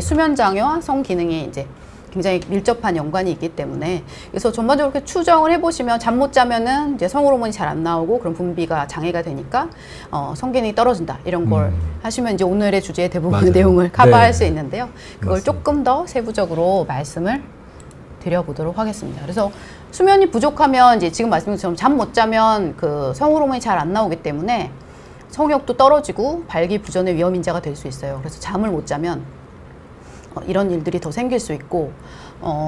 이게 수면 장애와 성 기능이 이제 굉장히 밀접한 연관이 있기 때문에 그래서 전반적으로 이렇게 추정을 해보시면 잠 못 자면은 이제 성호르몬이 잘 안 나오고 그럼 분비가 장애가 되니까 성기능이 떨어진다 이런 걸 하시면 이제 오늘의 주제의 대부분의 내용을 커버할 수 있는데요. 그걸 맞습니다. 조금 더 세부적으로 말씀을 드려보도록 하겠습니다. 그래서 수면이 부족하면 이제 지금 말씀드린 것처럼 잠 못 자면 그 성호르몬이 잘 안 나오기 때문에 성욕도 떨어지고 발기부전의 위험 인자가 될 수 있어요. 그래서 잠을 못 자면 이런 일들이 더 생길 수 있고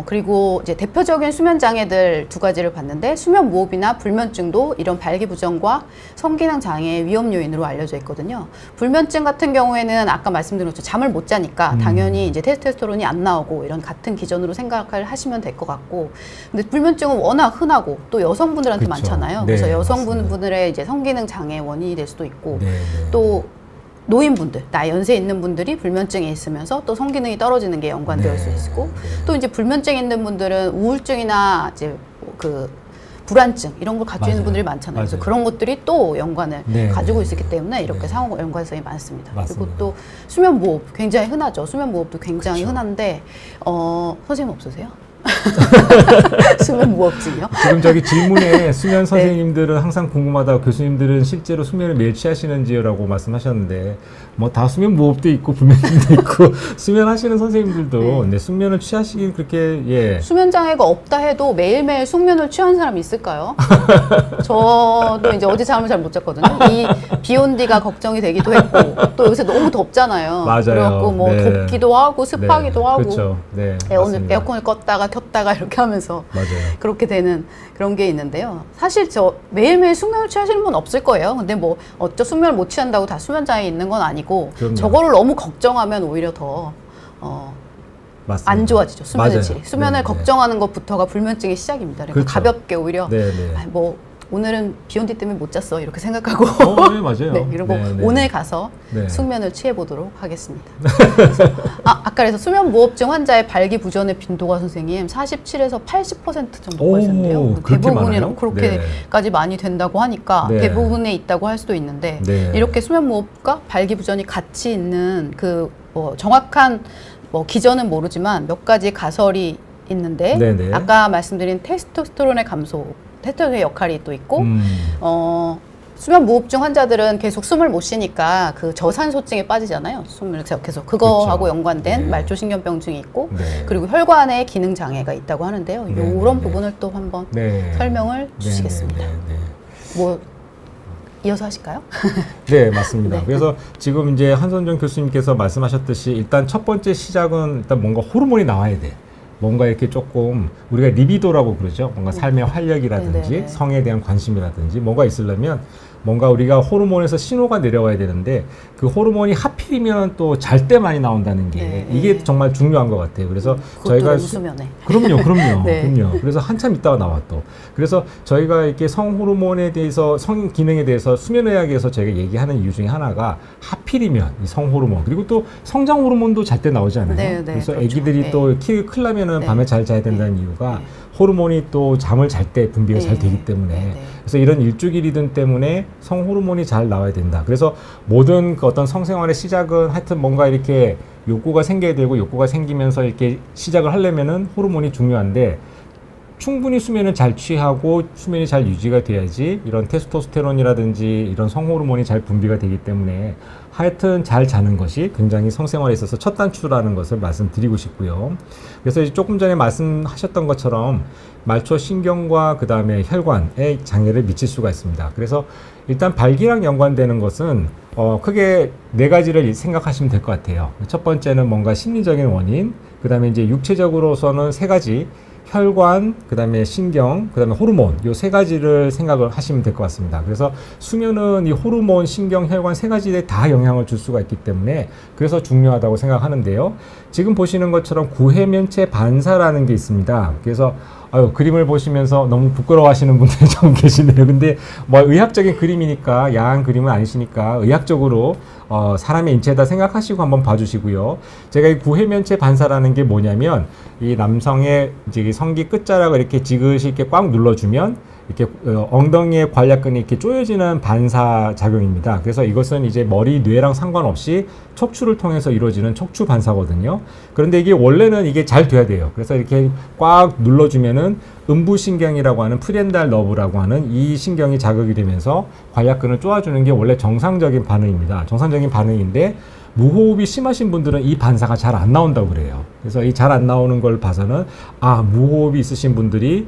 그리고 이제 대표적인 수면 장애들 두 가지를 봤는데 수면 무호흡이나 불면증도 이런 발기부전과 성기능 장애의 위험 요인으로 알려져 있거든요. 불면증 같은 경우에는 아까 말씀드린 것처럼 잠을 못 자니까 당연히 이제 테스토스테론이 안 나오고 이런 같은 기전으로 생각을 하시면 될 것 같고 근데 불면증은 워낙 흔하고 또 여성분들한테 그렇죠. 많잖아요. 그래서 여성분들의 이제 성기능 장애 원인이 될 수도 있고 또 노인분들, 나이 연세 있는 분들이 불면증이 있으면서 또 성기능이 떨어지는 게 연관되어 수 있고 또 이제 불면증 있는 분들은 우울증이나 이제 그 불안증 이런 걸 가지고 있는 분들이 많잖아요. 그래서 그런 것들이 또 연관을 가지고 있기 때문에 이렇게 상호 연관성이 많습니다. 그리고 또 수면 무호흡 굉장히 흔하죠. 수면 무호흡도 굉장히 흔한데 선생님 없으세요? 수면 무호흡증이요? 지금 저기 질문에 수면 선생님들은 항상 궁금하다. 교수님들은 실제로 수면을 매일 취하시는지요라고 말씀하셨는데 뭐 다 수면 무호흡도 있고 불면증도 있고 수면하시는 선생님들도 수면을 취하시긴 그렇게 수면 장애가 없다 해도 매일매일 숙면을 취하는 사람이 있을까요? 저도 이제 어제 잠을 잘 못 잤거든요. 이 비온디가 걱정이 되기도 했고 또 요새 너무 덥잖아요. 맞아요. 그래갖고 뭐 덥기도 하고 습하기도 하고 그렇죠. 에어컨을 껐다가 켰다가 이렇게 하면서 맞아요. 그렇게 되는 그런 게 있는데요. 사실 저 매일매일 숙면을 취하시는 분 없을 거예요. 근데 뭐 어쩌 숙면을 못 취한다고 다 수면 장애 있는 건 아니고 그럼요. 저거를 너무 걱정하면 오히려 더 안 좋아지죠. 수면의 질이. 수면을 걱정하는 것부터가 불면증의 시작입니다. 그러니까 그렇죠. 가볍게 오히려 뭐 오늘은 비온디 때문에 못 잤어 이렇게 생각하고 맞아요. 그리고 오늘 가서 숙면을 취해보도록 하겠습니다. 아까 그래서 수면 무호흡증 환자의 발기부전의 빈도가 선생님 47에서 80% 정도까지 된대요. 대부분이 그렇게까지 많이 된다고 하니까 대부분에 있다고 할 수도 있는데 이렇게 수면 무호흡과 발기부전이 같이 있는 그 뭐 정확한 뭐 기전은 모르지만 몇 가지 가설이 있는데 아까 말씀드린 테스토스테론의 감소 테스토스테론의 역할이 또 있고 수면 무호흡증 환자들은 계속 숨을 못 쉬니까 그 저산소증에 빠지잖아요. 숨을 계속 그거하고 연관된 말초신경병증이 있고 그리고 혈관에 기능 장애가 있다고 하는데요. 이런 부분을 또 한번 설명을 주시겠습니다. 뭐 이어서 하실까요? 네, 맞습니다. 그래서 지금 이제 한선정 교수님께서 말씀하셨듯이 일단 첫 번째 시작은 일단 뭔가 호르몬이 나와야 돼. 뭔가 이렇게 조금 우리가 리비도라고 그러죠. 뭔가 삶의 활력이라든지 성에 대한 관심이라든지 뭔가 있으려면 뭔가 우리가 호르몬에서 신호가 내려와야 되는데 그 호르몬이 하필이면 또 잘 때 많이 나온다는 게 이게 정말 중요한 것 같아요. 그래서 저희가 수면에. 그럼요. 그럼요. 그래서 한참 있다가 나와 또. 그래서 저희가 이렇게 성 호르몬에 대해서 성 기능에 대해서 수면의학에서 저희가 얘기하는 이유 중에 하나가 하필이면 이 성 호르몬 그리고 또 성장 호르몬도 잘 때 나오지 않아요. 그래서 아기들이 또 키 크려면은 밤에 잘 자야 된다는 이유가 호르몬이 또 잠을 잘 때 분비가 잘 되기 때문에 그래서 이런 일주기 리듬 때문에 성 호르몬이 잘 나와야 된다. 그래서 모든 그 어떤 성생활의 시작은 하여튼 뭔가 이렇게 욕구가 생겨야 되고 욕구가 생기면서 이렇게 시작을 하려면은 호르몬이 중요한데 충분히 수면을 잘 취하고 수면이 잘 유지가 돼야지 이런 테스토스테론이라든지 이런 성호르몬이 잘 분비가 되기 때문에 하여튼 잘 자는 것이 굉장히 성생활에 있어서 첫 단추라는 것을 말씀드리고 싶고요. 그래서 조금 전에 말씀하셨던 것처럼 말초 신경과 그 다음에 혈관에 장애를 미칠 수가 있습니다. 그래서 일단 발기랑 연관되는 것은 크게 네 가지를 생각하시면 될 것 같아요. 첫 번째는 뭔가 심리적인 원인, 그 다음에 이제 육체적으로서는 세 가지 혈관, 그 다음에 신경, 그 다음에 호르몬 요 세 가지를 생각을 하시면 될 것 같습니다. 그래서 수면은 이 호르몬, 신경, 혈관 세 가지에 다 영향을 줄 수가 있기 때문에 그래서 중요하다고 생각하는데요. 지금 보시는 것처럼 구해면체 반사라는 게 있습니다. 그래서 그림을 보시면서 너무 부끄러워하시는 분들이 좀 계시네요. 근데 뭐 의학적인 그림이니까 야한 그림은 아니시니까 의학적으로 사람의 인체다 생각하시고 한번 봐주시고요. 제가 이 구해면체 반사라는 게 뭐냐면 이 남성의 이제 성기 끝자락을 이렇게 지그시 이렇게 꽉 눌러주면 이렇게 엉덩이에 관략근이 이렇게 쪼여지는 반사 작용입니다. 그래서 이것은 이제 머리, 뇌랑 상관없이 척추를 통해서 이루어지는 척추 반사거든요. 그런데 이게 원래는 이게 잘 돼야 돼요. 그래서 이렇게 꽉 눌러주면은 음부신경이라고 하는 프렌탈 너브라고 하는 이 신경이 자극이 되면서 관략근을 쪼아주는 게 원래 정상적인 반응입니다. 정상적인 반응인데 무호흡이 심하신 분들은 이 반사가 잘 안 나온다고 그래요. 그래서 이 잘 안 나오는 걸 봐서는 무호흡이 있으신 분들이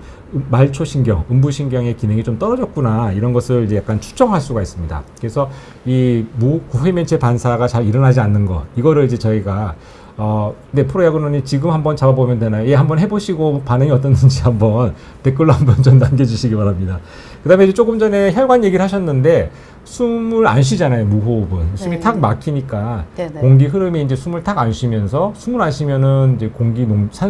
말초신경, 음부신경의 기능이 좀 떨어졌구나 이런 것을 이제 약간 추정할 수가 있습니다. 그래서 이 무회면체 반사가 잘 일어나지 않는 것 이거를 이제 저희가 네, 프로야구론이 지금 한번 잡아보면 되나요? 예, 한번 해보시고 반응이 어떻는지 한번 댓글로 한번 좀 남겨주시기 바랍니다. 그 다음에 이제 조금 전에 혈관 얘기를 하셨는데 숨을 안 쉬잖아요, 무호흡은. 숨이 네. 탁 막히니까 네네. 공기 흐름이 이제 숨을 탁 안 쉬면서 숨을 안 쉬면은 이제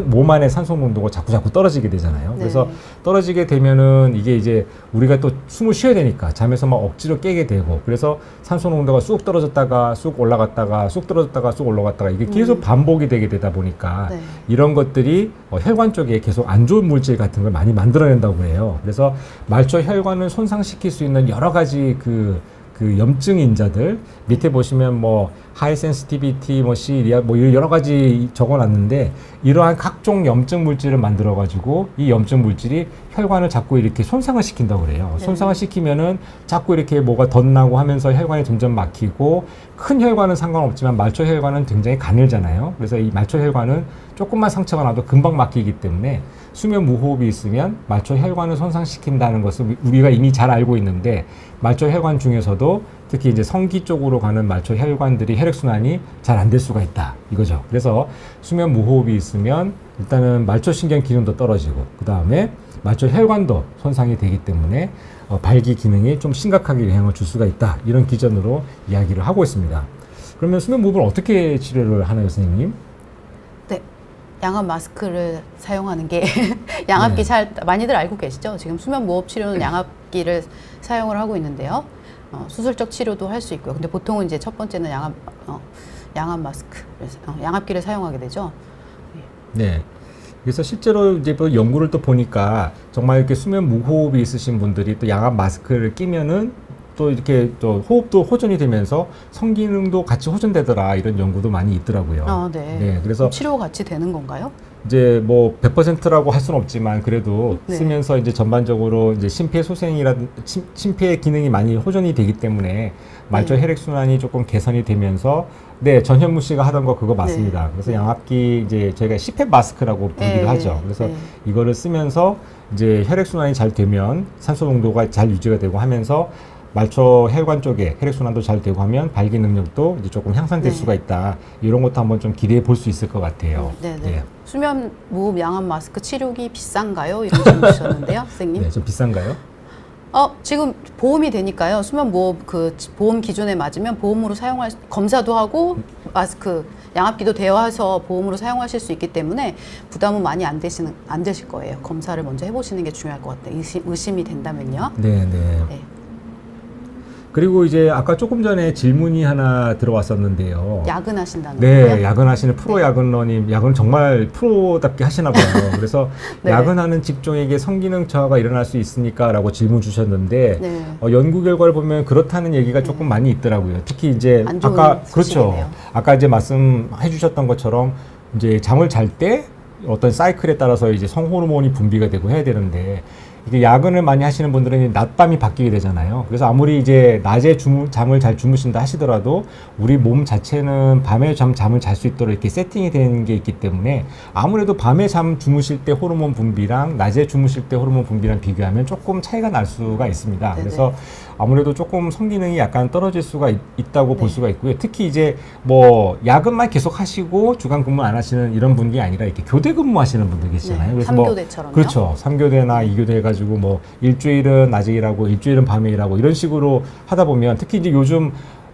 몸 안에 산소 농도가 자꾸 떨어지게 되잖아요. 네. 그래서 떨어지게 되면은 이게 이제 우리가 또 숨을 쉬어야 되니까 잠에서 막 억지로 깨게 되고 그래서 산소 농도가 쑥 떨어졌다가 쑥 올라갔다가 쑥 떨어졌다가 쑥 올라갔다가 이게 계속 반복이 되게 되다 보니까 네. 이런 것들이 혈관 쪽에 계속 안 좋은 물질 같은 걸 많이 만들어낸다고 해요. 그래서 말초 혈관을 손상시킬 수 있는 여러 가지 그 염증 인자들 밑에 보시면 뭐 하이 센시티비티 뭐 시리아 뭐 여러 가지 적어놨는데 이러한 각종 염증 물질을 만들어 가지고 이 염증 물질이 혈관을 자꾸 이렇게 손상을 시킨다고 그래요. 네. 손상을 시키면은 자꾸 이렇게 뭐가 덧나고 하면서 혈관이 점점 막히고 큰 혈관은 상관없지만 말초 혈관은 굉장히 가늘잖아요. 그래서 이 말초 혈관은 조금만 상처가 나도 금방 막히기 때문에 수면 무호흡이 있으면 말초 혈관을 손상시킨다는 것을 우리가 이미 잘 알고 있는데 말초 혈관 중에서도 특히 이제 성기 쪽으로 가는 말초 혈관들이 혈액순환이 잘 안 될 수가 있다 이거죠. 그래서 수면 무호흡이 있으면 일단은 말초 신경 기능도 떨어지고 그 다음에 말초 혈관도 손상이 되기 때문에 발기 기능이 좀 심각하게 영향을 줄 수가 있다 이런 기준으로 이야기를 하고 있습니다. 그러면 수면 무호흡을 어떻게 치료를 하나요, 선생님? 네. 양압 마스크를 사용하는 게 양압기 네. 잘 많이들 알고 계시죠? 지금 수면 무호흡 치료는 양압기를 사용을 하고 있는데요. 수술적 치료도 할 수 있고요. 근데 보통은 이제 첫 번째는 양압 마스크, 양압기를 사용하게 되죠. 네. 그래서 실제로 이제 또 연구를 또 보니까 정말 이렇게 수면 무호흡이 있으신 분들이 또 양압 마스크를 끼면은 또 이렇게 또 호흡도 호전이 되면서 성기능도 같이 호전되더라 이런 연구도 많이 있더라고요. 네. 네. 그래서 치료 같이 되는 건가요? 이제 뭐 100%라고 할 수는 없지만 그래도 네. 쓰면서 이제 전반적으로 이제 심폐의 기능이 많이 호전이 되기 때문에 말초 네. 혈액순환이 조금 개선이 되면서 네, 전현무 씨가 하던 거 그거 맞습니다. 네. 그래서 양압기 이제 저희가 CPAP 마스크라고 부르기도 네. 하죠. 그래서 네. 이거를 쓰면서 이제 혈액순환이 잘 되면 산소 농도가 잘 유지가 되고 하면서 말초 혈관 쪽에 혈액순환도 잘 되고 하면 발기 능력도 이제 조금 향상될 네. 수가 있다. 이런 것도 한번 좀 기대해 볼 수 있을 것 같아요. 네네. 네. 수면 무호흡 양압 마스크 치료기 비싼가요? 이런 질문 주셨는데요, 선생님. 네, 좀 비싼가요? 지금 보험이 되니까요. 수면 무호흡 보험 기준에 맞으면 보험으로 검사도 하고 마스크 양압기도 대여해서 보험으로 사용하실 수 있기 때문에 부담은 많이 안 되실 거예요. 검사를 먼저 해보시는 게 중요할 것 같아요. 의심이 된다면요. 네. 네. 그리고 이제 아까 조금 전에 질문이 하나 들어왔었는데요. 야근하신다는 네, 거요? 야근하시는 프로 야근러님, 야근 정말 프로답게 하시나 봐요. 그래서 네. 야근하는 직종에게 성기능 저하가 일어날 수 있습니까?라고 질문 주셨는데 네. 연구 결과를 보면 그렇다는 얘기가 조금 많이 있더라고요. 특히 이제 안 좋은 아까 소식이네요. 그렇죠. 아까 이제 말씀해 주셨던 것처럼 이제 잠을 잘 때 어떤 사이클에 따라서 이제 성호르몬이 분비가 되고 해야 되는데 이게 야근을 많이 하시는 분들은 낮밤이 바뀌게 되잖아요. 그래서 아무리 이제 낮에 잠을 잘 주무신다 하시더라도 우리 몸 자체는 밤에 잠을 잘 수 있도록 이렇게 세팅이 된 게 있기 때문에 아무래도 밤에 주무실 때 호르몬 분비랑 낮에 주무실 때 호르몬 분비랑 비교하면 조금 차이가 날 수가 있습니다. 네네. 그래서 아무래도 조금 성기능이 약간 떨어질 수가 있다고 볼 네. 수가 있고요. 특히 이제 뭐 야근만 계속 하시고 주간 근무 안 하시는 이런 분이 아니라 이렇게 교대 근무하시는 분들 계시잖아요. 네. 그래서 3교대처럼요. 그렇죠. 3교대나 2교대 해가지고 뭐 일주일은 낮에 일하고 일주일은 밤에 일하고 이런 식으로 하다 보면 특히 이제 요즘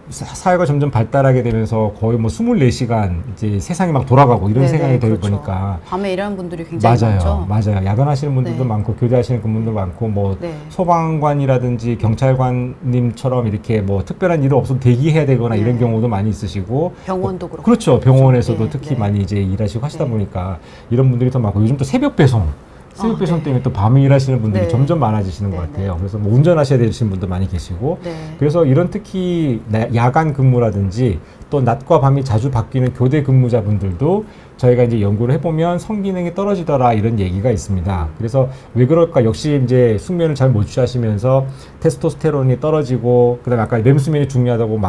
사회가 점점 발달하게 되면서 거의 뭐 24시간 이제 세상이 막 돌아가고 이런 네네, 생각이 되다 그렇죠. 보니까 밤에 일하는 분들이 굉장히 많죠. 맞아요. 야근하시는 분들도 네. 많고 교대하시는 분들도 많고 뭐 네. 소방관이라든지 경찰관님처럼 이렇게 뭐 특별한 일이 없어도 대기해야 되거나 네. 이런 경우도 많이 있으시고 병원도 그렇고. 그렇죠. 병원에서도 네, 특히 네. 많이 이제 일하시고 하시다 네. 보니까 이런 분들이 더 많고 요즘 또 새벽 배송 슬립 패션 네. 때문에 또 밤에 일하시는 분들이 네. 점점 많아지시는 것 네, 같아요. 그래서 뭐 운전하셔야 되시는 분도 많이 계시고 네. 그래서 이런 특히 야간 근무라든지 또 낮과 밤이 자주 바뀌는 교대 근무자분들도 저희가 이제 연구를 해보면 성기능이 떨어지더라 이런 얘기가 있습니다. 그래서 왜 그럴까? 역시 이제 숙면을 잘 못 취하시면서 테스토스테론이 떨어지고 그다음에 아까 렘 수면이 중요하다고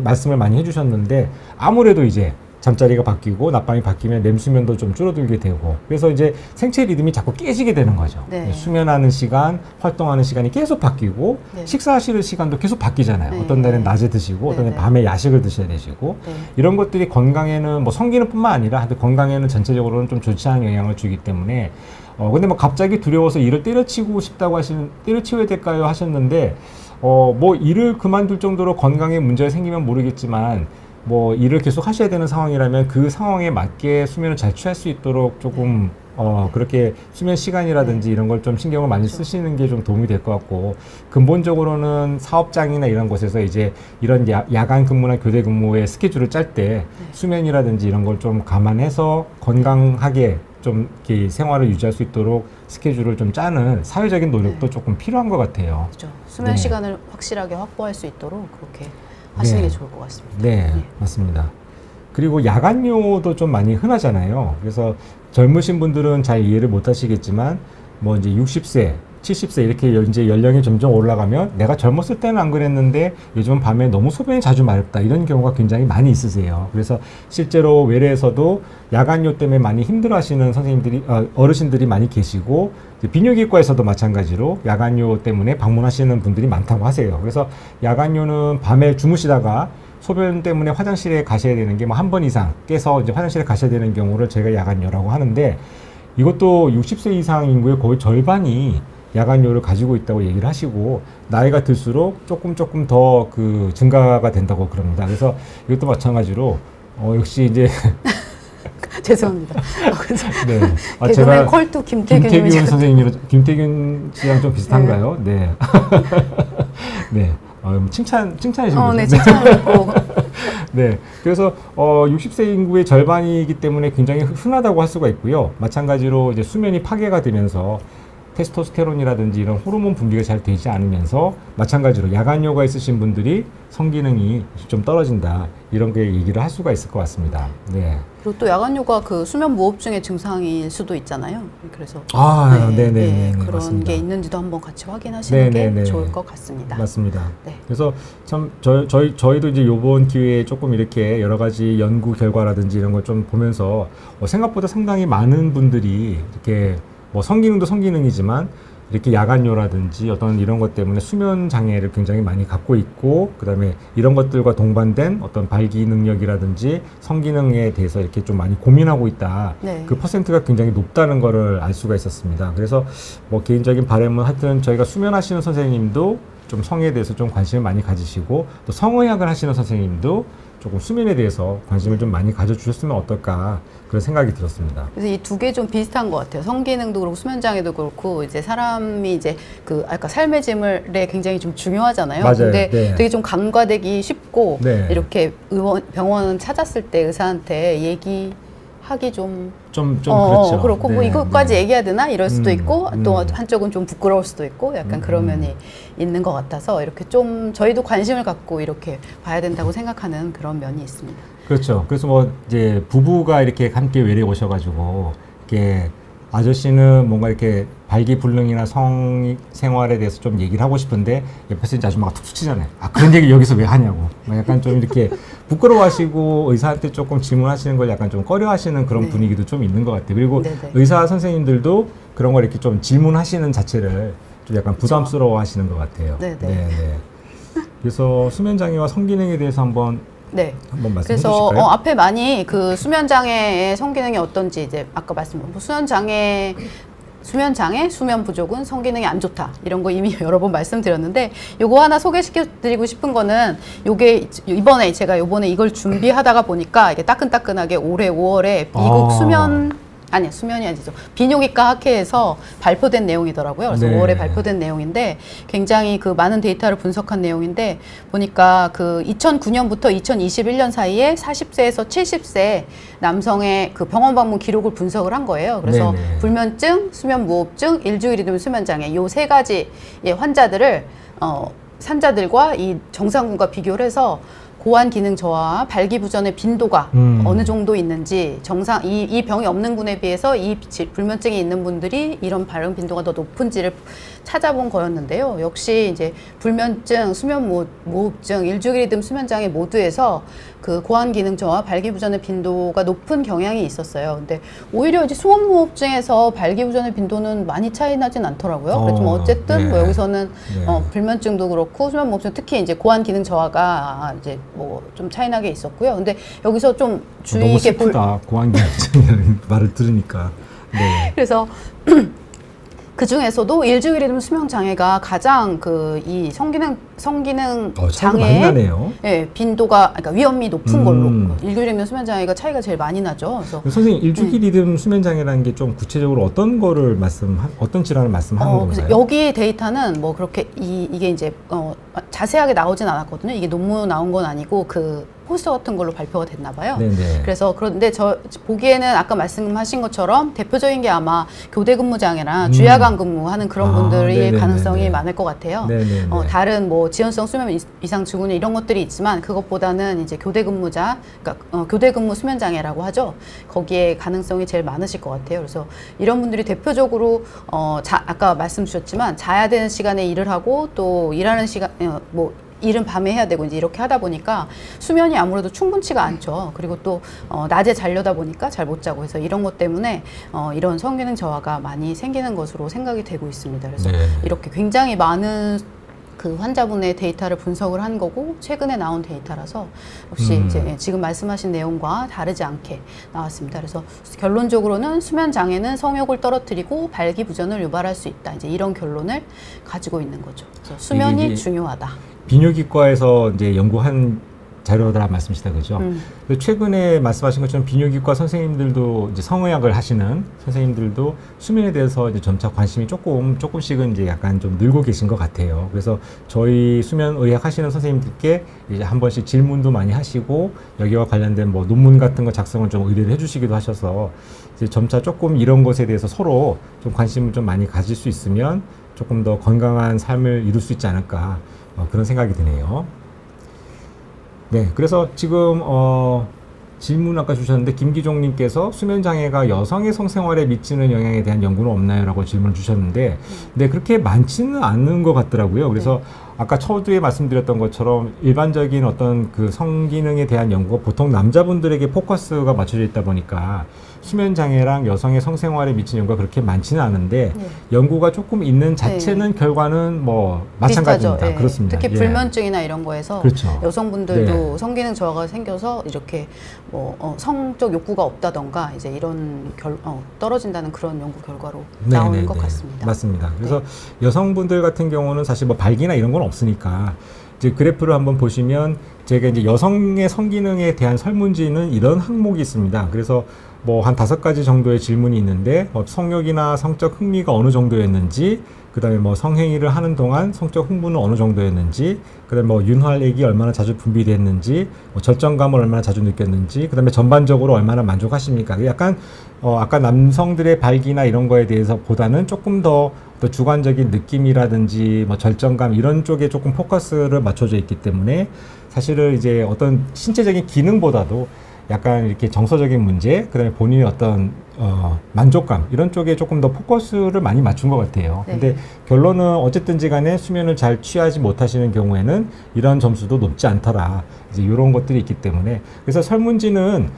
말씀을 많이 해주셨는데 아무래도 이제 잠자리가 바뀌고 낮밤이 바뀌면 렘 수면도 좀 줄어들게 되고 그래서 이제 생체 리듬이 자꾸 깨지게 되는 거죠. 네. 수면하는 시간, 활동하는 시간이 계속 바뀌고 네. 식사하시는 시간도 계속 바뀌잖아요. 네. 어떤 날은 낮에 드시고 어떤 네. 날은 밤에 야식을 드셔야 되시고 네. 이런 것들이 건강에는 뭐 성기능뿐만 아니라 건강에는 전체적으로는 좀 좋지 않은 영향을 주기 때문에 근데 뭐 갑자기 두려워서 일을 때려치고 싶다고 때려치워야 될까요 하셨는데 뭐 일을 그만둘 정도로 건강에 문제가 생기면 모르겠지만 뭐 일을 계속 하셔야 되는 상황이라면 그 상황에 맞게 수면을 잘 취할 수 있도록 조금 그렇게 수면 시간이라든지 이런 걸 좀 신경을 많이 쓰시는 게 좀 도움이 될 것 같고 근본적으로는 사업장이나 이런 곳에서 이제 이런 야간 근무나 교대 근무의 스케줄을 짤 때 수면이라든지 이런 걸 좀 감안해서 건강하게 좀 이렇게 생활을 유지할 수 있도록 스케줄을 좀 짜는 사회적인 노력도 조금 필요한 것 같아요. 그렇죠. 수면 네. 시간을 확실하게 확보할 수 있도록 그렇게 하시는 네. 게 좋을 것 같습니다. 네, 맞습니다. 그리고 야간요도 좀 많이 흔하잖아요. 그래서 젊으신 분들은 잘 이해를 못 하시겠지만, 뭐 이제 60세, 70세 이렇게 이제 연령이 점점 올라가면 내가 젊었을 때는 안 그랬는데 요즘은 밤에 너무 소변이 자주 마렵다 이런 경우가 굉장히 많이 있으세요. 그래서 실제로 외래에서도 야간요 때문에 많이 힘들어하시는 선생님들이 어르신들이 많이 계시고 비뇨기과에서도 마찬가지로 야간요 때문에 방문하시는 분들이 많다고 하세요. 그래서 야간요는 밤에 주무시다가 소변 때문에 화장실에 가셔야 되는 게 뭐 한 번 이상 깨서 이제 화장실에 가셔야 되는 경우를 저희가 야간요라고 하는데 이것도 60세 이상 인구의 거의 절반이 야간요를 가지고 있다고 얘기를 하시고 나이가 들수록 조금 더 그 증가가 된다고 그럽니다. 그래서 이것도 마찬가지로 역시 이제 죄송합니다. 네. 개그맨 컬투 김태균 김태균 씨랑 좀 비슷한가요? 네. 네. 칭찬이신 거죠? 네, 칭찬하고. 네. 그래서 60세 인구의 절반이기 때문에 굉장히 흔하다고 할 수가 있고요. 마찬가지로 이제 수면이 파괴가 되면서 테스토스테론이라든지 이런 호르몬 분비가 잘 되지 않으면서 마찬가지로 야간요가 있으신 분들이 성기능이 좀 떨어진다 이런 게 얘기를 할 수가 있을 것 같습니다. 네. 그리고 또 야간요가 그 수면 무호흡증의 증상일 수도 있잖아요. 그래서 네네. 그런 맞습니다. 게 있는지도 한번 같이 확인하시는 네네네. 게 좋을 것 같습니다. 맞습니다. 네. 그래서 참 저희도 이제 요번 기회에 조금 이렇게 여러 가지 연구 결과라든지 이런 걸 좀 보면서 생각보다 상당히 많은 분들이 이렇게 뭐 성기능도 성기능이지만 이렇게 야간요라든지 어떤 이런 것 때문에 수면 장애를 굉장히 많이 갖고 있고 그다음에 이런 것들과 동반된 어떤 발기 능력이라든지 성기능에 대해서 이렇게 좀 많이 고민하고 있다. 네. 그 퍼센트가 굉장히 높다는 거를 알 수가 있었습니다. 그래서 뭐 개인적인 바람은 하여튼 저희가 수면하시는 선생님도 좀 성에 대해서 좀 관심을 많이 가지시고 또 성의학을 하시는 선생님도 조금 수면에 대해서 관심을 좀 많이 가져주셨으면 어떨까 그런 생각이 들었습니다. 그래서 이 두 개 좀 비슷한 것 같아요. 성기능도 그렇고 수면장애도 그렇고 이제 사람이 이제 그 아까 삶의 질에 굉장히 좀 중요하잖아요. 맞아요. 근데 네. 되게 좀 간과되기 쉽고 네. 이렇게 병원 찾았을 때 의사한테 얘기하기 좀 그렇죠. 그렇고 뭐 네, 이것까지 네. 얘기해야 되나 이럴 수도 있고 또 음. 한쪽은 좀 부끄러울 수도 있고 약간 그런 면이 있는 것 같아서 이렇게 좀 저희도 관심을 갖고 이렇게 봐야 된다고 생각하는 그런 면이 있습니다. 그렇죠. 그래서 뭐 이제 부부가 이렇게 함께 외래 오셔가지고 이렇게 아저씨는 뭔가 이렇게 발기불능이나 성 생활에 대해서 좀 얘기를 하고 싶은데 옆에서 이제 아줌마가 툭툭 치잖아요. 그런 얘기 여기서 왜 하냐고. 약간 좀 이렇게 부끄러워하시고 의사한테 조금 질문하시는 걸 약간 좀 꺼려하시는 그런 네. 분위기도 좀 있는 것 같아요. 그리고 네네. 의사 선생님들도 그런 걸 이렇게 좀 질문하시는 자체를 좀 약간 부담스러워하시는 것 같아요. 네네. 네. 그래서 수면 장애와 성기능에 대해서 한번 말씀해 그래서 주실까요? 앞에 많이 그 수면 장애의 성기능이 어떤지 이제 아까 수면 장애, 수면 부족은 성기능이 안 좋다 이런 거 이미 여러 번 말씀드렸는데 요거 하나 소개시켜드리고 싶은 거는 요게 이번에 이걸 준비하다가 보니까 이게 따끈따끈하게 올해 5월에 미국 수면 아니요, 수면이 아니죠. 비뇨기과 학회에서 발표된 내용이더라고요. 그래서 네. 5월에 발표된 내용인데 굉장히 그 많은 데이터를 분석한 내용인데 보니까 그 2009년부터 2021년 사이에 40세에서 70세 남성의 그 병원 방문 기록을 분석을 한 거예요. 그래서 네네. 불면증, 수면무호흡증, 일주일 리듬 수면장애 요 세 가지 환자들을 환자들과 이 정상군과 비교를 해서 고환 기능 저하와 발기부전의 빈도가 어느 정도 있는지 이 병이 없는 분에 비해서 이 불면증이 있는 분들이 이런 발현 빈도가 더 높은지를 찾아본 거였는데요. 역시 이제 불면증, 수면무호흡증, 일주일 리듬 수면장애 모두에서 그 고환 기능 저하, 발기부전의 빈도가 높은 경향이 있었어요. 근데 오히려 이제 수면무호흡증에서 발기부전의 빈도는 많이 차이 나진 않더라고요. 그렇지만 어쨌든 네. 뭐 여기서는 네. 불면증도 그렇고 수면무호흡증 특히 이제 고환 기능 저하가 이제 뭐 좀 차이나게 있었고요. 근데 여기서 좀 주의 너무 있게 슬프다. 고환기능증이라는 말을 들으니까. 네. 그래서 그 중에서도 일주일 리듬 수면 장애가 가장 그 이 성기능 차이가 많이 나네요. 예, 빈도가 그러니까 위험이 높은 걸로 일주일 리듬 수면 장애가 차이가 제일 많이 나죠. 그래서 선생님 일주기 리듬 수면 장애라는 게 좀 구체적으로 어떤 거를 어떤 질환을 말씀하는 그래서 건가요? 여기 데이터는 뭐 그렇게 이게 이제 자세하게 나오진 않았거든요. 이게 논문 나온 건 아니고 그 포스터 같은 걸로 발표가 됐나 봐요. 네네. 그래서 그런데 저 보기에는 아까 말씀하신 것처럼 대표적인 게 아마 교대 근무 장애나 주야간 근무하는 그런 분들이 네네네네. 가능성이 많을 것 같아요. 네네네. 다른 뭐 지연성 수면 이상 증후군 이런 것들이 있지만 그것보다는 이제 교대 근무자, 그러니까 교대 근무 수면 장애라고 하죠. 거기에 가능성이 제일 많으실 것 같아요. 그래서 이런 분들이 대표적으로 아까 말씀 주셨지만 자야 되는 시간에 일을 하고 또 일하는 시간 일은 밤에 해야 되고 이제 이렇게 하다 보니까 수면이 아무래도 충분치가 않죠. 그리고 또 낮에 자려다 보니까 잘 못 자고 해서 이런 것 때문에 이런 성기능 저하가 많이 생기는 것으로 생각이 되고 있습니다. 그래서 네. 이렇게 굉장히 많은 그 환자분의 데이터를 분석을 한 거고 최근에 나온 데이터라서 역시 이제 지금 말씀하신 내용과 다르지 않게 나왔습니다. 그래서 결론적으로는 수면 장애는 성욕을 떨어뜨리고 발기부전을 유발할 수 있다. 이제 이런 결론을 가지고 있는 거죠. 그래서 수면이 중요하다. 비뇨기과에서 이제 연구한 자료라 말씀이시다 그죠? 최근에 말씀하신 것처럼 비뇨기과 선생님들도 이제 성의학을 하시는 선생님들도 수면에 대해서 이제 점차 관심이 조금씩은 이제 약간 좀 늘고 계신 것 같아요. 그래서 저희 수면의학 하시는 선생님들께 이제 한 번씩 질문도 많이 하시고 여기와 관련된 뭐 논문 같은 거 작성을 좀 의뢰를 해주시기도 하셔서 이제 점차 조금 이런 것에 대해서 서로 좀 관심을 좀 많이 가질 수 있으면 조금 더 건강한 삶을 이룰 수 있지 않을까 그런 생각이 드네요. 네, 그래서 지금 질문 아까 주셨는데 김기종님께서 수면 장애가 여성의 성생활에 미치는 영향에 대한 연구는 없나요?라고 질문을 주셨는데, 네 그렇게 많지는 않은 것 같더라고요. 그래서 아까 처두에 말씀드렸던 것처럼 일반적인 어떤 그 성기능에 대한 연구가 보통 남자분들에게 포커스가 맞춰져 있다 보니까 수면 장애랑 여성의 성생활에 미치는 연구가 그렇게 많지는 않은데 연구가 조금 있는 자체는 결과는 뭐 마찬가지입니다. 그렇습니다. 특히 불면증이나 이런 거에서 그렇죠. 여성분들도 성기능 저하가 생겨서 이렇게 뭐 성적 욕구가 없다던가 이제 이런 떨어진다는 그런 연구 결과로 나오는 것 같습니다. 맞습니다. 그래서 여성분들 같은 경우는 사실 뭐 발기나 이런 건 없으니까 이제 그래프를 한번 보시면 제가 이제 여성의 성기능에 대한 설문지는 이런 항목이 있습니다. 그래서 뭐 한 5가지 정도의 질문이 있는데 성욕이나 성적 흥미가 어느 정도였는지, 그다음에 뭐 성행위를 하는 동안 성적 흥분은 어느 정도였는지, 그다음에 뭐 윤활액이 얼마나 자주 분비됐는지, 뭐 절정감을 얼마나 자주 느꼈는지, 그다음에 전반적으로 얼마나 만족하십니까? 약간 아까 남성들의 발기나 이런 거에 대해서 보다는 조금 더 주관적인 느낌이라든지 뭐 절정감 이런 쪽에 조금 포커스를 맞춰져 있기 때문에 사실은 이제 어떤 신체적인 기능보다도 약간 이렇게 정서적인 문제, 그다음에 본인의 어떤 만족감 이런 쪽에 조금 더 포커스를 많이 맞춘 것 같아요. 근데 결론은 어쨌든지 간에 수면을 잘 취하지 못하시는 경우에는 이런 점수도 높지 않더라. 이제 이런 것들이 있기 때문에 그래서 설문지는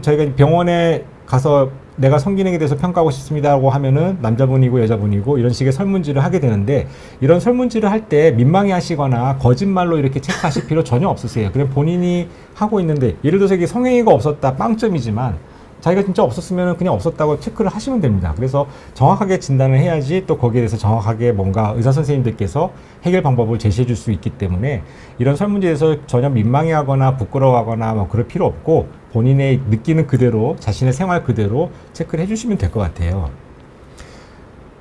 저희가 병원에 가서 내가 성기능에 대해서 평가하고 싶습니다라고 하면은 남자분이고 여자분이고 이런 식의 설문지를 하게 되는데 이런 설문지를 할 때 민망해 하시거나 거짓말로 이렇게 체크하실 필요 전혀 없으세요. 그냥 본인이 하고 있는데 예를 들어서 이게 성행위가 없었다 빵점이지만 자기가 진짜 없었으면 그냥 없었다고 체크를 하시면 됩니다. 그래서 정확하게 진단을 해야지 또 거기에 대해서 정확하게 뭔가 의사 선생님들께서 해결 방법을 제시해 줄 수 있기 때문에 이런 설문지에서 전혀 민망해하거나 부끄러워하거나 뭐 그럴 필요 없고 본인의 느끼는 그대로 자신의 생활 그대로 체크를 해주시면 될 것 같아요.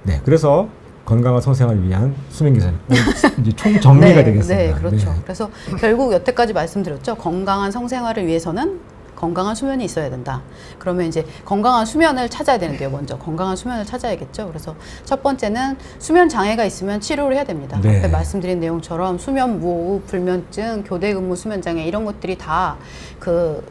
네, 그래서 건강한 성생활을 위한 수면 기준 이제 총 정리가 네, 되겠습니다. 네, 그렇죠. 네. 그래서 결국 여태까지 말씀드렸죠. 건강한 성생활을 위해서는 건강한 수면이 있어야 된다. 그러면 이제 건강한 수면을 찾아야 되는데요. 먼저 건강한 수면을 찾아야겠죠. 그래서 첫 번째는 수면 장애가 있으면 치료를 해야 됩니다. 네. 앞에 말씀드린 내용처럼 수면 무호흡, 불면증, 교대 근무 수면 장애 이런 것들이 다 그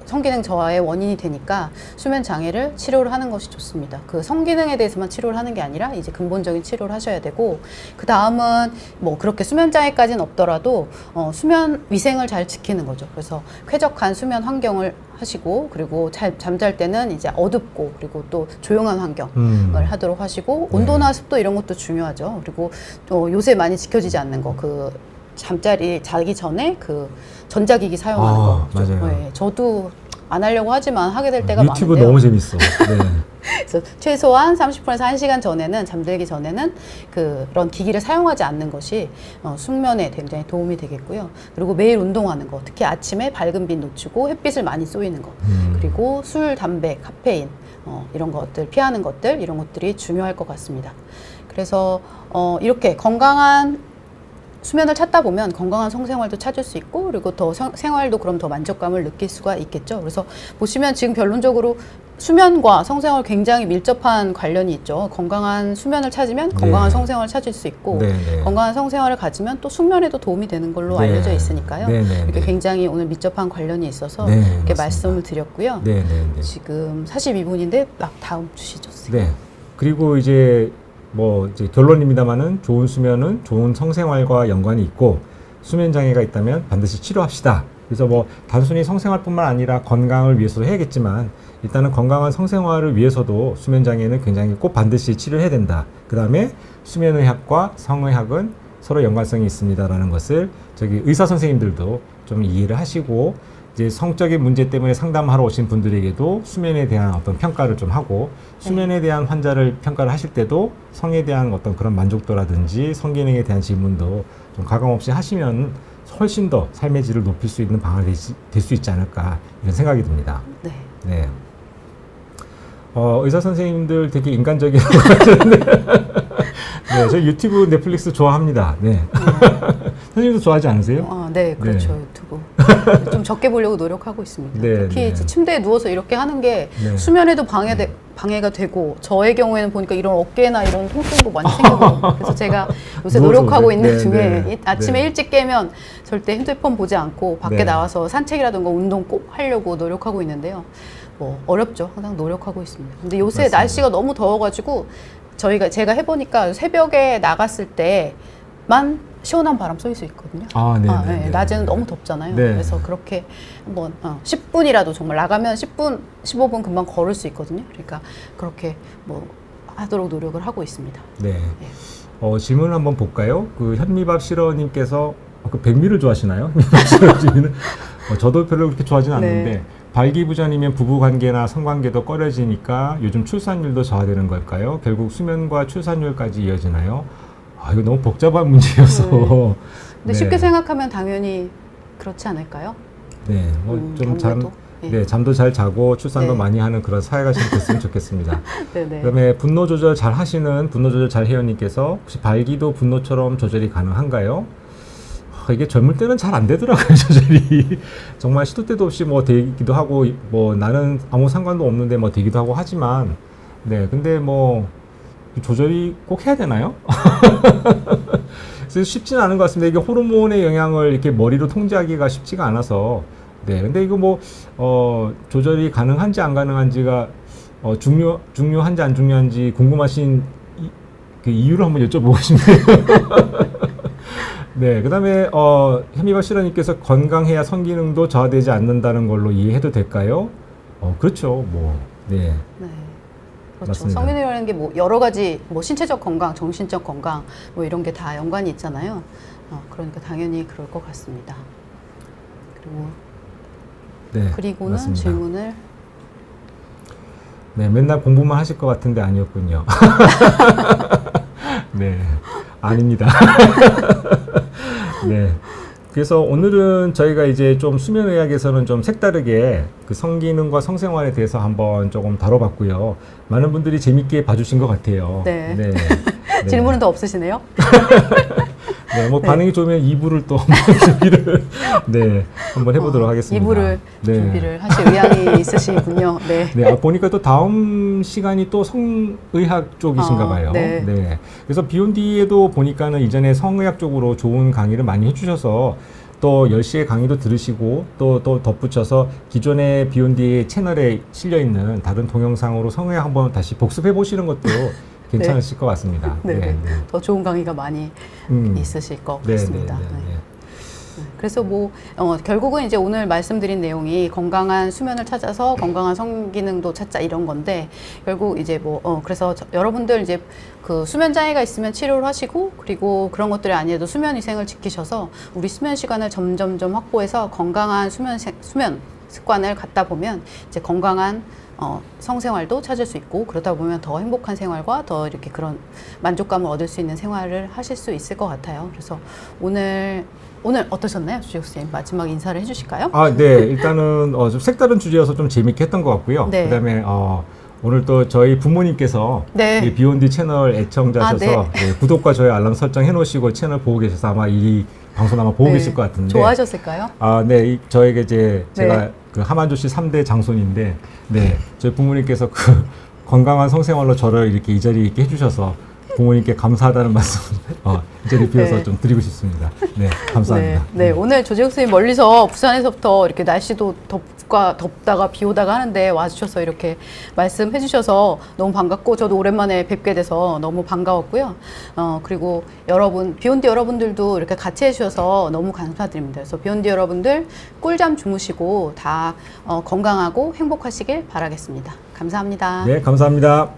성기능 저하의 원인이 되니까 수면 장애를 치료를 하는 것이 좋습니다. 그 성기능에 대해서만 치료를 하는 게 아니라 이제 근본적인 치료를 하셔야 되고 그 다음은 뭐 그렇게 수면 장애까지는 없더라도 수면 위생을 잘 지키는 거죠. 그래서 쾌적한 수면 환경을 하시고 그리고 잘 잠잘 때는 이제 어둡고 그리고 또 조용한 환경을 하도록 하시고 온도나 습도 이런 것도 중요하죠. 그리고 또 요새 많이 지켜지지 않는 거 그 잠자리 자기 전에 그 전자기기 사용하는 거. 맞아요. 네, 저도 안 하려고 하지만 하게 될 때가 유튜브 많은데요. 너무 재밌어. 네. 그래서 최소한 30분에서 1시간 전에는 잠들기 전에는 그런 기기를 사용하지 않는 것이 숙면에 굉장히 도움이 되겠고요. 그리고 매일 운동하는 거, 특히 아침에 밝은 빛 놓치고 햇빛을 많이 쏘이는 거, 그리고 술, 담배, 카페인 이런 것들 피하는 것들 이런 것들이 중요할 것 같습니다. 그래서 이렇게 건강한 수면을 찾다 보면 건강한 성생활도 찾을 수 있고 그리고 더 생활도 그럼 더 만족감을 느낄 수가 있겠죠. 그래서 보시면 지금 결론적으로 수면과 성생활 굉장히 밀접한 관련이 있죠. 건강한 수면을 찾으면 건강한 네. 성생활을 찾을 수 있고 네, 네. 건강한 성생활을 가지면 또 숙면에도 도움이 되는 걸로 네. 알려져 있으니까요. 네, 네, 이렇게 네. 굉장히 오늘 밀접한 관련이 있어서 네, 이렇게 맞습니다. 말씀을 드렸고요. 네, 네, 네. 지금 42분인데 막 다음 주시죠. 네. 그리고 이제 뭐 이제 결론입니다만은 좋은 수면은 좋은 성생활과 연관이 있고 수면 장애가 있다면 반드시 치료합시다. 그래서 뭐 단순히 성생활뿐만 아니라 건강을 위해서도 해야겠지만 일단은 건강한 성생활을 위해서도 수면 장애는 굉장히 꼭 반드시 치료해야 된다. 그 다음에 수면의학과 성의학은 서로 연관성이 있습니다라는 것을 저기 의사 선생님들도 좀 이해를 하시고 이제 성적인 문제 때문에 상담하러 오신 분들에게도 수면에 대한 어떤 평가를 좀 하고 수면에 대한 환자를 평가를 하실 때도 성에 대한 어떤 그런 만족도라든지 성기능에 대한 질문도 좀 가감 없이 하시면 훨씬 더 삶의 질을 높일 수 있는 방안이 될 수 있지 않을까 이런 생각이 듭니다. 네. 네. 의사 선생님들 되게 인간적이라고 하셨는데 네, 저 유튜브 넷플릭스 좋아합니다. 네. 선생님도 좋아하지 않으세요? 네, 그렇죠. 네. 유튜브. 좀 적게 보려고 노력하고 있습니다. 네, 특히 네. 이제 침대에 누워서 이렇게 하는 게 네. 수면에도 방해가 되고 저의 경우에는 보니까 이런 어깨나 이런 통증도 많이 생기고 그래서 제가 요새 누워서 노력하고 그래? 있는 네, 중에 네. 아침에 네. 일찍 깨면 절대 핸드폰 보지 않고 밖에 네. 나와서 산책이라든가 운동 꼭 하려고 노력하고 있는데요. 뭐 어렵죠. 항상 노력하고 있습니다. 근데 요새 맞습니다. 날씨가 너무 더워가지고 제가 해보니까 새벽에 나갔을 때만 시원한 바람 쏠 수 있거든요. 네. 낮에는 너무 덥잖아요. 네. 그래서 그렇게 한번 10분이라도 정말 나가면 10분, 15분 금방 걸을 수 있거든요. 그러니까 그렇게 뭐 하도록 노력을 하고 있습니다. 네. 질문을 한번 볼까요? 그 현미밥 실어님께서 그 백미를 좋아하시나요? 현미밥 실어님은 저도 별로 그렇게 좋아하지는 네. 않는데 발기부전이면 부부관계나 성관계도 꺼려지니까 요즘 출산율도 저하되는 걸까요? 결국 수면과 출산율까지 이어지나요? 이거 너무 복잡한 문제여서. 근데 네. 쉽게 생각하면 당연히 그렇지 않을까요? 네, 아무래도. 네, 잠도 잘 자고 출산도 네. 많이 하는 그런 사회가 좀 됐으면 좋겠습니다. 네네. 그다음에 분노 조절 잘 하시는 분노 조절 잘 회원님께서 혹시 발기도 분노처럼 조절이 가능한가요? 이게 젊을 때는 잘 안 되더라고요, 조절이. 정말 시도 때도 없이 뭐 되기도 하고, 뭐 나는 아무 상관도 없는데 뭐 되기도 하고 하지만, 네, 근데 뭐 조절이 꼭 해야 되나요? 그래서 쉽지는 않은 것 같습니다. 이게 호르몬의 영향을 이렇게 머리로 통제하기가 쉽지가 않아서, 네, 근데 이거 뭐 조절이 가능한지 안 가능한지가 중요한지 안 중요한지 궁금하신 그 이유를 한번 여쭤보고 싶네요. 네, 그 다음에 현미밥 실어님께서 건강해야 성기능도 저하되지 않는다는 걸로 이해해도 될까요? 그렇죠. 뭐, 네. 네. 그렇죠. 맞습니다. 성기능이라는 게 뭐 여러 가지 뭐 신체적 건강, 정신적 건강 뭐 이런 게 다 연관이 있잖아요. 그러니까 당연히 그럴 것 같습니다. 그리고 네, 그리고는 맞습니다. 질문을 네, 맨날 공부만 하실 것 같은데 아니었군요. 네, 아닙니다. 네. 그래서 오늘은 저희가 이제 좀 수면의학에서는 좀 색다르게 그 성기능과 성생활에 대해서 한번 조금 다뤄봤고요. 많은 분들이 재밌게 봐주신 것 같아요. 네. 네. 질문은 더 없으시네요? 네, 뭐 네. 반응이 좋으면 2부를 또 준비를 네, 한번 해보도록 하겠습니다. 2부를 네. 준비를 하실 의향이 있으시군요. 네. 네, 보니까 또 다음 시간이 또 성의학 쪽이신가 봐요. 네. 그래서 비욘디에도 보니까는 이전에 성의학 쪽으로 좋은 강의를 많이 해주셔서 또 10시에 강의도 들으시고 또 덧붙여서 기존의 비욘디 채널에 실려있는 다른 동영상으로 성의학 한번 다시 복습해 보시는 것도 괜찮으실 것 같습니다. 네. 더 좋은 강의가 많이 있으실 것 같습니다. 네. 그래서 뭐 결국은 이제 오늘 말씀드린 내용이 건강한 수면을 찾아서 건강한 성기능도 찾자 이런 건데 결국 이제 뭐 그래서 여러분들 이제 그 수면 장애가 있으면 치료를 하시고 그리고 그런 것들이 아니어도 수면 위생을 지키셔서 우리 수면 시간을 점점점 확보해서 건강한 수면 습관을 갖다 보면 이제 건강한 성생활도 찾을 수 있고 그러다 보면 더 행복한 생활과 더 이렇게 그런 만족감을 얻을 수 있는 생활을 하실 수 있을 것 같아요. 그래서 오늘 어떠셨나요? 주지혁 선생님 마지막 인사를 해주실까요? 네. 일단은 좀 색다른 주제여서 좀 재밌게 했던 것 같고요. 네. 그다음에 오늘 또 저희 부모님께서 네. 비욘디 채널 애청자셔서 네, 구독과 좋아요 알람 설정 해놓으시고 채널 보고 계셔서 아마 이 방송 아마 보고 계실 것 같은데 좋아하셨을까요? 네, 저에게 이제 제가 네. 그 하만조씨 3대 장손인데 네, 저희 부모님께서 그 건강한 성생활로 저를 이렇게 이 자리에 있게 해주셔서 부모님께 감사하다는 말씀 이 자리에 비워서 네. 좀 드리고 싶습니다. 네, 감사합니다. 네, 오늘 조재혁 선생님 멀리서 부산에서부터 이렇게 날씨도 덥다가 비 오다가 하는데 와주셔서 이렇게 말씀해 주셔서 너무 반갑고 저도 오랜만에 뵙게 돼서 너무 반가웠고요. 그리고 여러분, 비욘디 여러분들도 이렇게 같이 해주셔서 너무 감사드립니다. 그래서 비욘디 여러분들 꿀잠 주무시고 다 건강하고 행복하시길 바라겠습니다. 감사합니다. 네, 감사합니다.